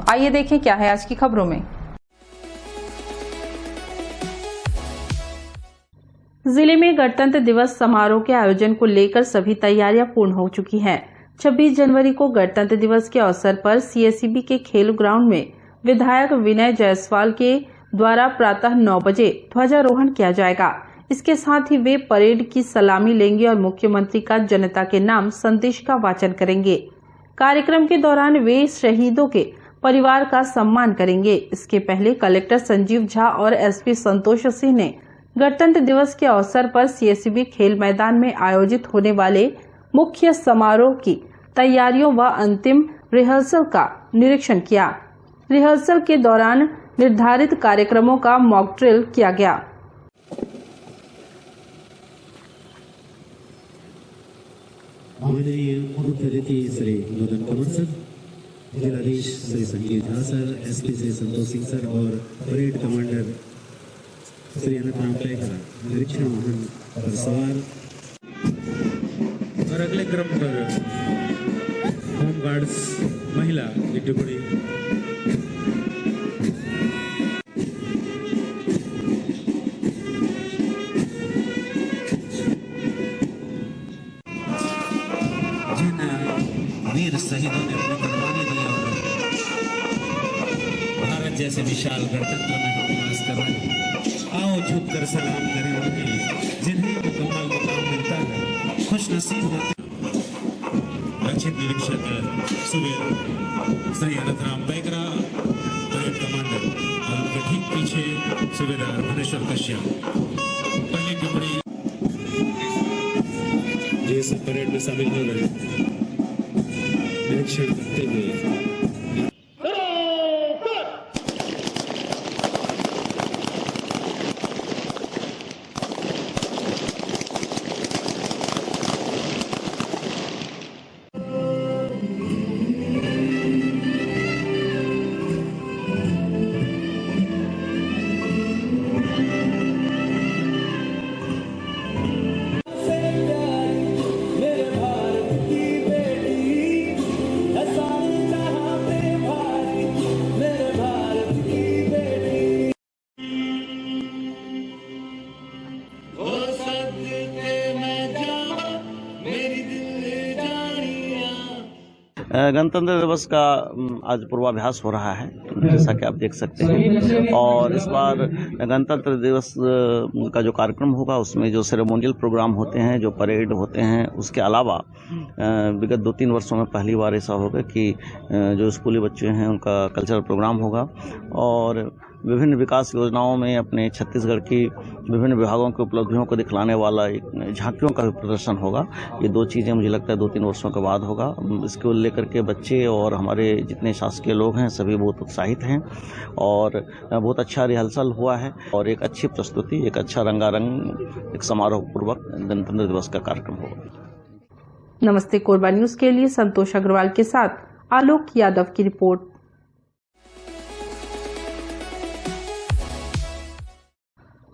आइए देखें क्या है आज की खबरों में। जिले में गणतंत्र दिवस समारोह के आयोजन को लेकर सभी तैयारियां पूर्ण हो चुकी हैं। 26 जनवरी को गणतंत्र दिवस के अवसर पर सीएसईबी के खेल ग्राउंड में विधायक विनय जायसवाल के द्वारा प्रातः 9 बजे ध्वजारोहण किया जाएगा। इसके साथ ही वे परेड की सलामी लेंगे और मुख्यमंत्री का जनता के नाम संदेश का वाचन करेंगे। कार्यक्रम के दौरान वे शहीदों के परिवार का सम्मान करेंगे। इसके पहले कलेक्टर संजीव झा और एसपी संतोष सिंह ने गणतंत्र दिवस के अवसर पर सीएसईबी खेल मैदान में आयोजित होने वाले मुख्य समारोह की तैयारियों व अंतिम रिहर्सल का निरीक्षण किया। रिहर्सल के दौरान निर्धारित कार्यक्रमों का मॉक ड्रिल किया गया। माननीय मुख्य अतिथि श्री मदन कंवर सर, जिलाधीश Shri Sanjeev Jha sir, SP Shri Santosh Singh sir और परेड कमांडर श्री अनंतराम पैकरा निरीक्षण वाहन पर सवार। और अगले क्रम पर होमगार्ड्स महिला की टुकड़ी, जिन वीर शहीदों ने अपनी कुर्बानी दी और भारत जैसे विशाल गणतंत्र में हम निवास कर रहे हैं, आओ झुककर सलाम करें उन्हें जिन्हें मुकम्मल मुकाम मिलता है। खुश नसीब होते रक्षित निरीक्षक सुबेद श्री अनंतराम पैकरा, परेड कमांडर, और उनके ठीक पीछे सुबेदार भुवनेश्वर कश्यप। पहली टुकड़ी जिस परेड में शामिल हो गए निरीक्षण करते हुए गणतंत्र दिवस का आज पूर्वाभ्यास हो रहा है, जैसा कि आप देख सकते हैं। और इस बार गणतंत्र दिवस का जो कार्यक्रम होगा उसमें जो सेरेमोनियल प्रोग्राम होते हैं, जो परेड होते हैं, उसके अलावा विगत 2-3 वर्षों में पहली बार ऐसा होगा कि जो स्कूली बच्चे हैं उनका कल्चरल प्रोग्राम होगा और विभिन्न विकास योजनाओं में अपने छत्तीसगढ़ की विभिन्न विभागों की उपलब्धियों को दिखलाने वाला एक झांकियों का भी प्रदर्शन होगा। ये 2 चीज़ें मुझे लगता है 2-3 वर्षों के बाद होगा। इसको लेकर के बच्चे और हमारे जितने शासकीय लोग हैं सभी बहुत उत्साहित हैं और बहुत अच्छा रिहर्सल हुआ है और एक अच्छी प्रस्तुति, एक अच्छा रंगारंग, एक समारोह पूर्वक गणतंत्र दिवस का कार्यक्रम होगा। नमस्ते कोरबा न्यूज के लिए संतोष अग्रवाल के साथ आलोक यादव की रिपोर्ट।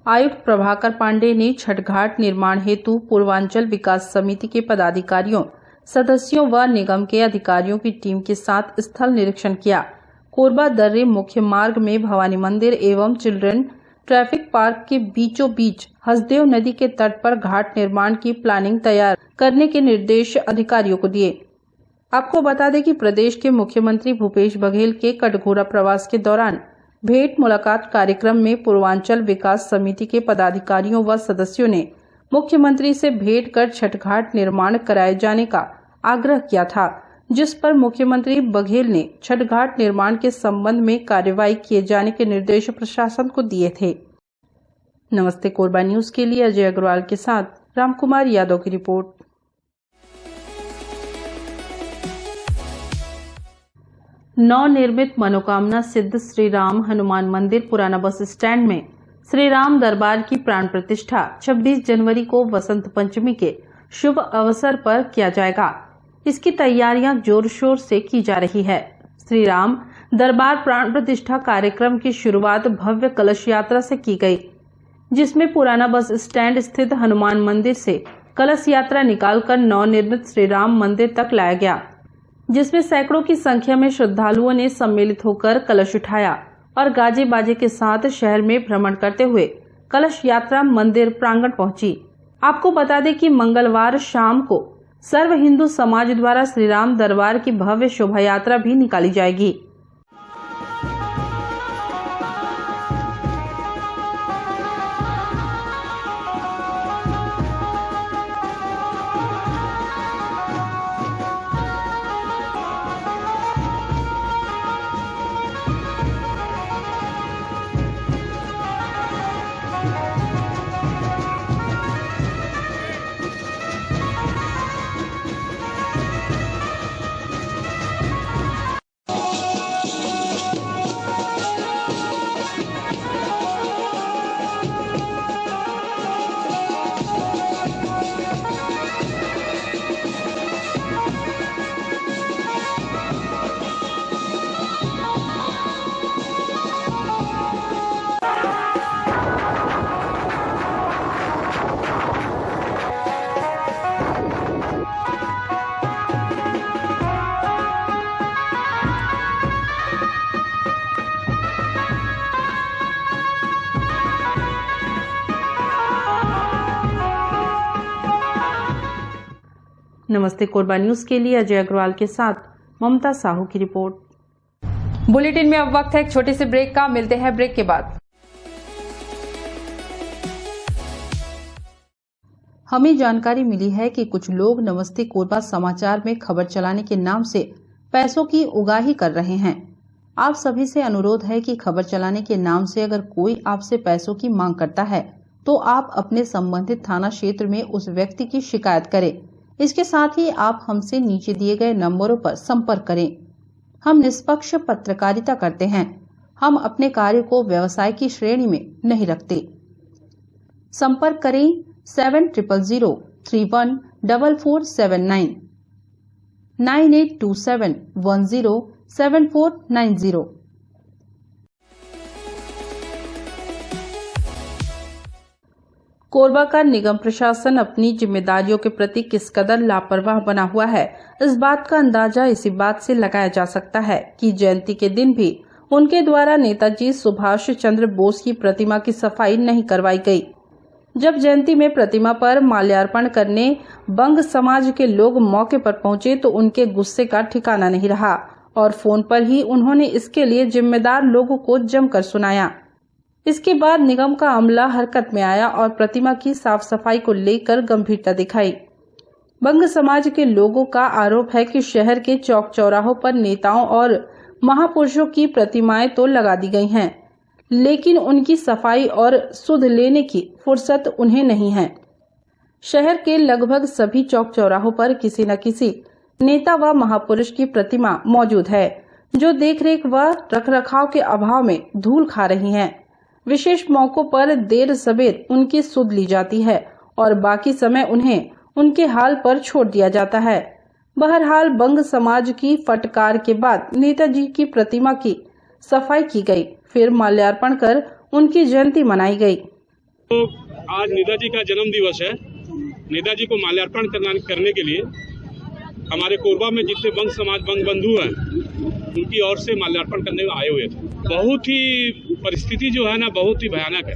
आयुक्त प्रभाकर पांडे ने छठ घाट निर्माण हेतु पूर्वांचल विकास समिति के पदाधिकारियों, सदस्यों व निगम के अधिकारियों की टीम के साथ स्थल निरीक्षण किया। कोरबा दर्रे मुख्य मार्ग में भवानी मंदिर एवं चिल्ड्रन ट्रैफिक पार्क के बीचों बीच हसदेव नदी के तट पर घाट निर्माण की प्लानिंग तैयार करने के निर्देश अधिकारियों को दिए। आपको बता दें कि प्रदेश के मुख्यमंत्री भूपेश बघेल के कटघोरा प्रवास के दौरान भेंट मुलाकात कार्यक्रम में पूर्वांचल विकास समिति के पदाधिकारियों व सदस्यों ने मुख्यमंत्री से भेंट कर छठ घाट निर्माण कराए जाने का आग्रह किया था, जिस पर मुख्यमंत्री बघेल ने छठ घाट निर्माण के संबंध में कार्रवाई किए जाने के निर्देश प्रशासन को दिए थे। नमस्ते कोरबा न्यूज के लिए अजय अग्रवाल के साथ रामकुमार यादव की रिपोर्ट। नवनिर्मित मनोकामना सिद्ध श्री राम हनुमान मंदिर पुराना बस स्टैंड में श्री राम दरबार की प्राण प्रतिष्ठा 26 जनवरी को वसंत पंचमी के शुभ अवसर पर किया जाएगा। इसकी तैयारियां जोर शोर से की जा रही है। श्री राम दरबार प्राण प्रतिष्ठा कार्यक्रम की शुरुआत भव्य कलश यात्रा से की गई, जिसमें पुराना बस स्टैंड स्थित हनुमान मंदिर से कलश यात्रा निकालकर नवनिर्मित श्री राम मंदिर तक लाया गया। जिसमें सैकड़ों की संख्या में श्रद्धालुओं ने सम्मिलित होकर कलश उठाया और गाजे बाजे के साथ शहर में भ्रमण करते हुए कलश यात्रा मंदिर प्रांगण पहुंची। आपको बता दें कि मंगलवार शाम को सर्व हिंदू समाज द्वारा श्री राम दरबार की भव्य शोभा यात्रा भी निकाली जाएगी। नमस्ते कोरबा न्यूज के लिए अजय अग्रवाल के साथ ममता साहू की रिपोर्ट। बुलेटिन में अब वक्त है एक छोटे से ब्रेक का, मिलते हैं ब्रेक के बाद। हमें जानकारी मिली है कि कुछ लोग नमस्ते कोरबा समाचार में खबर चलाने के नाम से पैसों की उगाही कर रहे हैं। आप सभी से अनुरोध है कि खबर चलाने के नाम से अगर कोई आपसे पैसों की मांग करता है तो आप अपने संबंधित थाना क्षेत्र में उस व्यक्ति की शिकायत करें। इसके साथ ही आप हमसे नीचे दिए गए नंबरों पर संपर्क करें। हम निष्पक्ष पत्रकारिता करते हैं। हम अपने कार्य को व्यवसाय की श्रेणी में नहीं रखते। संपर्क करें 7000314479 9827107490। कोरबा का निगम प्रशासन अपनी जिम्मेदारियों के प्रति किस कदर लापरवाह बना हुआ है, इस बात का अंदाजा इसी बात से लगाया जा सकता है कि जयंती के दिन भी उनके द्वारा नेताजी सुभाष चंद्र बोस की प्रतिमा की सफाई नहीं करवाई गई। जब जयंती में प्रतिमा पर माल्यार्पण करने बंग समाज के लोग मौके पर पहुंचे तो उनके गुस्से का ठिकाना नहीं रहा और फोन पर ही उन्होंने इसके लिए जिम्मेदार लोगों को जमकर सुनाया। इसके बाद निगम का अमला हरकत में आया और प्रतिमा की साफ सफाई को लेकर गंभीरता दिखाई। बंग समाज के लोगों का आरोप है कि शहर के चौक चौराहों पर नेताओं और महापुरुषों की प्रतिमाएं तो लगा दी गई हैं, लेकिन उनकी सफाई और सुध लेने की फुर्सत उन्हें नहीं है। शहर के लगभग सभी चौक चौराहों पर किसी न किसी नेता व महापुरुष की प्रतिमा मौजूद है, जो देखरेख व रखरखाव के अभाव में धूल खा रही हैं। विशेष मौकों पर देर सबेर उनकी सुध ली जाती है और बाकी समय उन्हें उनके हाल पर छोड़ दिया जाता है। बहरहाल बंग समाज की फटकार के बाद नेताजी की प्रतिमा की सफाई की गई, फिर माल्यार्पण कर उनकी जयंती मनाई गई। तो आज नेताजी का जन्म दिवस है। नेताजी को माल्यार्पण करने के लिए हमारे कोरबा में जितने बंग समाज बंग बंधु हैं उनकी ओर से माल्यार्पण करने आए हुए थे। बहुत ही परिस्थिति जो है ना बहुत ही भयानक है।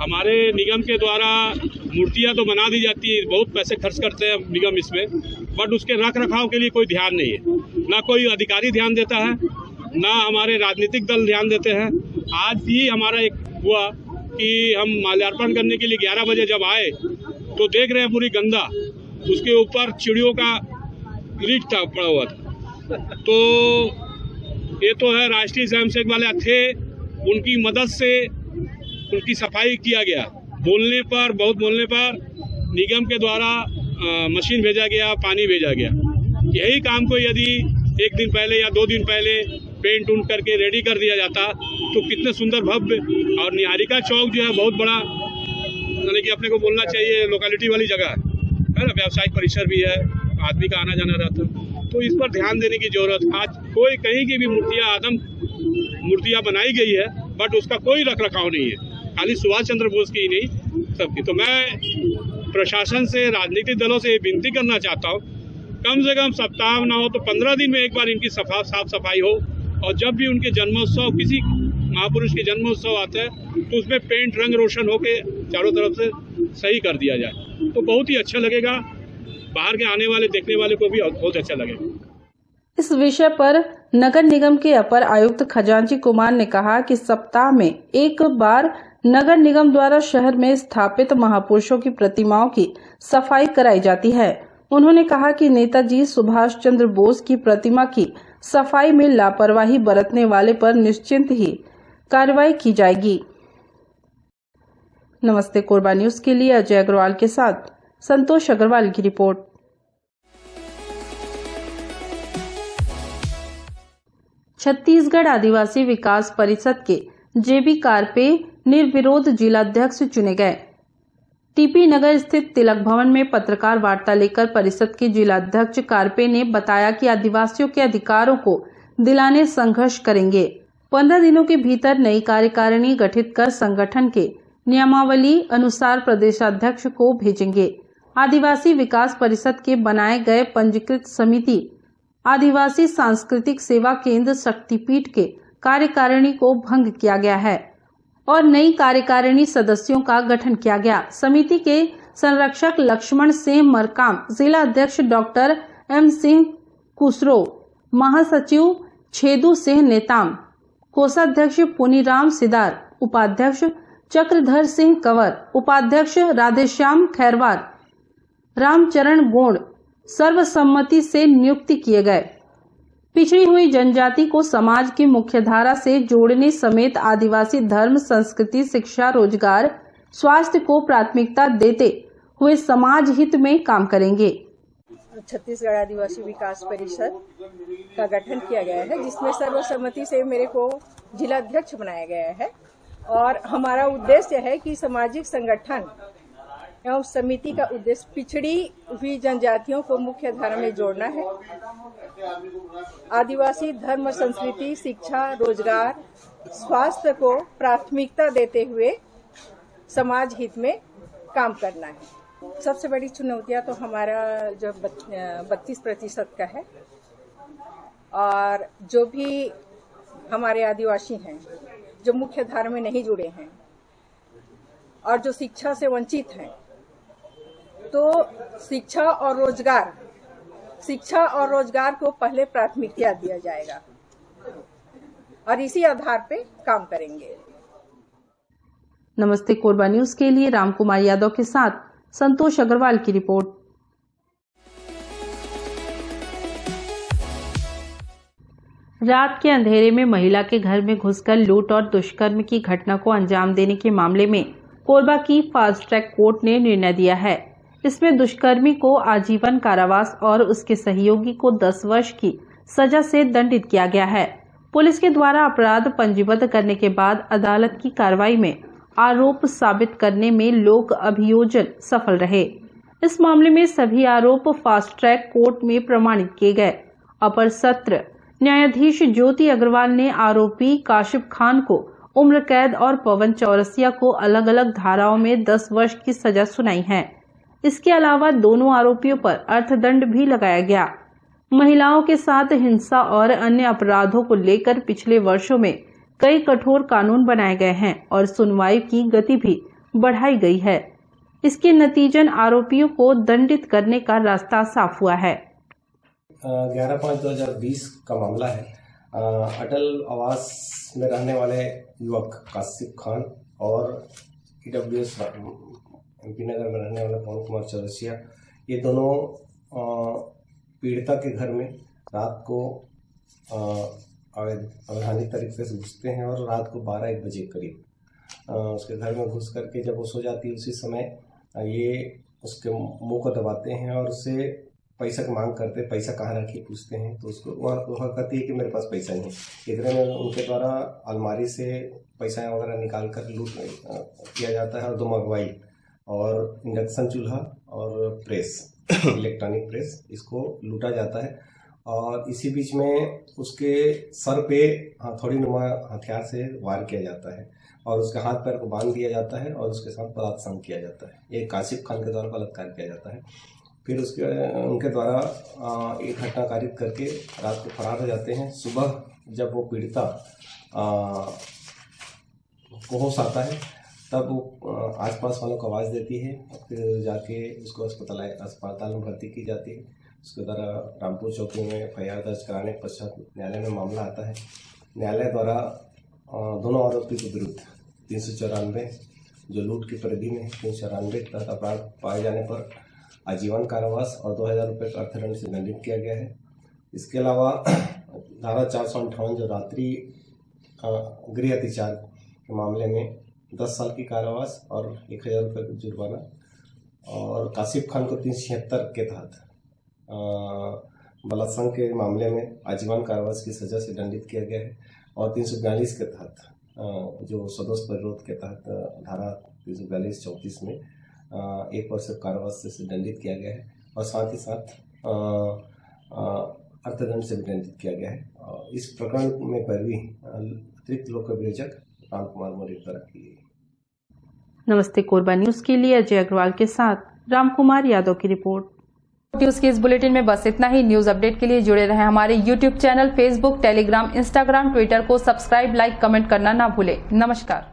हमारे निगम के द्वारा मूर्तियां तो बना दी जाती है, बहुत पैसे खर्च करते हैं निगम इसमें, बट उसके रख रखाव के लिए कोई ध्यान नहीं है। ना कोई अधिकारी ध्यान देता है, ना हमारे राजनीतिक दल ध्यान देते हैं। आज भी हमारा एक हुआ कि हम माल्यार्पण करने के लिए 11 बजे जब आए तो देख रहे हैं पूरी गंदा, उसके ऊपर चिड़ियों का रीछ था पड़ा हुआ था। तो ये तो है राष्ट्रीय स्वयंसेवक वाले थे, उनकी मदद से उनकी सफाई किया गया। बहुत बोलने पर निगम के द्वारा मशीन भेजा गया, पानी भेजा गया। यही काम को यदि एक दिन पहले या 2 दिन पहले पेंट उन करके रेडी कर दिया जाता तो कितने सुंदर भव्य। और निहारिका चौक जो है बहुत बड़ा, यानी कि अपने को बोलना चाहिए लोकेलिटी वाली जगह है ना, व्यावसायिक परिसर भी है, आदमी का आना जाना रहता, तो इस पर ध्यान देने की जरूरत। आज कोई कहीं की भी मूर्तियां बनाई गई है, बट उसका कोई रख रखाव नहीं है, खाली सुभाष चंद्र बोस की ही नहीं सबकी। तो मैं प्रशासन से, राजनीतिक दलों से ये विनती करना चाहता हूँ कम से कम सप्ताह ना हो तो 15 दिन में एक बार इनकी साफ सफाई हो। और जब भी उनके जन्मोत्सव, किसी महापुरुष के जन्मोत्सव आता है तो उसमें पेंट रंग रोशन होके चारों तरफ से सही कर दिया जाए तो बहुत ही अच्छा लगेगा। बाहर के आने वाले, देखने वाले को भी बहुत अच्छा लगेगा। इस विषय पर नगर निगम के अपर आयुक्त खजांची कुमार ने कहा कि सप्ताह में एक बार नगर निगम द्वारा शहर में स्थापित महापुरुषों की प्रतिमाओं की सफाई कराई जाती है। उन्होंने कहा कि नेताजी सुभाष चंद्र बोस की प्रतिमा की सफाई में लापरवाही बरतने वाले पर निश्चित ही कार्रवाई की जाएगी। नमस्ते कोरबा न्यूज के लिए अजय अग्रवाल के साथ संतोष अग्रवाल की रिपोर्ट। छत्तीसगढ़ आदिवासी विकास परिषद के जेबी कारपे निर्विरोध जिलाध्यक्ष चुने गए। टीपी नगर स्थित तिलक भवन में पत्रकार वार्ता लेकर परिषद के जिलाध्यक्ष कारपे ने बताया कि आदिवासियों के अधिकारों को दिलाने संघर्ष करेंगे। 15 दिनों के भीतर नई कार्यकारिणी गठित कर संगठन के नियमावली अनुसार प्रदेशाध्यक्ष को भेजेंगे। आदिवासी विकास परिषद के बनाए गए पंजीकृत समिति आदिवासी सांस्कृतिक सेवा केंद्र शक्तिपीठ के कार्यकारिणी को भंग किया गया है और नई कार्यकारिणी सदस्यों का गठन किया गया। समिति के संरक्षक लक्ष्मण सिंह मरकाम, जिला अध्यक्ष डॉक्टर एम सिंह कुसरो, महासचिव छेदू सिंह नेताम, कोषाध्यक्ष पुनीराम सिदार, उपाध्यक्ष चक्रधर सिंह कंवर, उपाध्यक्ष राधेश्याम खैरवार, रामचरण गोंड सर्वसम्मति से नियुक्ति किए गए। पिछड़ी हुई जनजाति को समाज की मुख्यधारा से जोड़ने समेत आदिवासी धर्म, संस्कृति, शिक्षा, रोजगार, स्वास्थ्य को प्राथमिकता देते हुए समाज हित में काम करेंगे। छत्तीसगढ़ आदिवासी विकास परिषद का गठन किया गया है, जिसमें सर्वसम्मति से मेरे को जिलाध्यक्ष बनाया गया है और हमारा उद्देश्य है कि सामाजिक संगठन एवं समिति का उद्देश्य पिछड़ी हुई जनजातियों को मुख्य धारा में जोड़ना है। आदिवासी धर्म, संस्कृति, शिक्षा, रोजगार, स्वास्थ्य को प्राथमिकता देते हुए समाज हित में काम करना है। सबसे बड़ी चुनौतियां तो हमारा जो 32% का है और जो भी हमारे आदिवासी हैं जो मुख्य धारा में नहीं जुड़े हैं और जो शिक्षा से वंचित हैं, तो शिक्षा और रोजगार को पहले प्राथमिकता दिया जाएगा और इसी आधार पे काम करेंगे। नमस्ते कोरबा न्यूज के लिए रामकुमार यादव के साथ संतोष अग्रवाल की रिपोर्ट। रात के अंधेरे में महिला के घर में घुसकर लूट और दुष्कर्म की घटना को अंजाम देने के मामले में कोरबा की फास्ट ट्रैक कोर्ट ने निर्णय दिया है। इसमें दुष्कर्मी को आजीवन कारावास और उसके सहयोगी को 10 वर्ष की सजा से दंडित किया गया है। पुलिस के द्वारा अपराध पंजीबद्ध करने के बाद अदालत की कार्रवाई में आरोप साबित करने में लोक अभियोजन सफल रहे। इस मामले में सभी आरोप फास्ट ट्रैक कोर्ट में प्रमाणित किए गए। अपर सत्र न्यायाधीश ज्योति अग्रवाल ने आरोपी काशिफ खान को उम्र कैद और पवन चौरसिया को अलग अलग धाराओं में 10 वर्ष की सजा सुनाई है। इसके अलावा दोनों आरोपियों पर अर्थदंड भी लगाया गया। महिलाओं के साथ हिंसा और अन्य अपराधों को लेकर पिछले वर्षों में कई कठोर कानून बनाए गए हैं और सुनवाई की गति भी बढ़ाई गई है। इसके नतीजन आरोपियों को दंडित करने का रास्ता साफ हुआ है। 11/5/2020 का मामला है। अटल आवास में रहने वाले युवक काशिफ खान और EWS MP नगर में रहने वाला पवन कुमार चौरसिया, ये दोनों पीड़िता के घर में रात को अवैधानिक तरीके से घुसते हैं और रात को 12-1 बजे करीब उसके घर में घुस करके जब वो सो जाती है उसी समय ये उसके मुंह को दबाते हैं और उससे पैसा की मांग करते, पैसा कहाँ रखी पूछते हैं तो उसको वह कहती है कि मेरे पास पैसा नहीं है। इधर में उनके द्वारा अलमारी से पैसा वगैरह निकाल कर लूट किया जाता है और 2 मगवाई और इंडक्शन चूल्हा और प्रेस, इलेक्ट्रॉनिक प्रेस, इसको लूटा जाता है। और इसी बीच में उसके सर पे हथौड़ी नुमा हथियार से वार किया जाता है और उसके हाथ पैर को बांध दिया जाता है और उसके साथ बलात्कार किया जाता है। ये काशिफ खान के द्वारा बलात्कार किया जाता है। फिर उनके द्वारा एक घटना कारित करके रात को फरार हो जाते हैं। सुबह जब वो पीड़िता को होश आता है तब वो आसपास वालों को आवाज़ देती है, फिर जाके उसको अस्पताल में भर्ती की जाती है। उसके द्वारा रामपुर चौकी में FIR दर्ज कराने के पश्चात न्यायालय में मामला आता है। न्यायालय द्वारा दोनों आरोपी के विरुद्ध 394 जो लूट की परिधि में 394 के तहत अपराध पाए जाने पर आजीवन कारावास और 2000 रुपये का अर्थदंड से दंडित किया गया है। इसके अलावा धारा 458 जो रात्रि गृह अत्याचार के मामले में 10 साल की कारावास और 1000 रुपये का जुर्माना, और कासिफ खान को 376 के तहत बलात्संग के मामले में आजीवन कारावास की सजा से दंडित किया गया है, और 342 के तहत जो सदोष परिरोध के तहत धारा 342-34 में 1 वर्ष कारावास से दंडित किया गया है, और साथ ही साथ अर्थदंड से भी दंडित किया गया है। इस प्रकरण में पैरवी अतिरिक्त लोक अभियोजक राम कुमार मौर्य द्वारा की गई। नमस्ते कोरबा न्यूज के लिए अजय अग्रवाल के साथ राम कुमार यादव की रिपोर्ट। न्यूज के इस बुलेटिन में बस इतना ही। न्यूज अपडेट के लिए जुड़े रहें हमारे YouTube channel, Facebook, Telegram, Instagram, Twitter को सब्सक्राइब, लाइक, कमेंट करना ना भूलें। नमस्कार।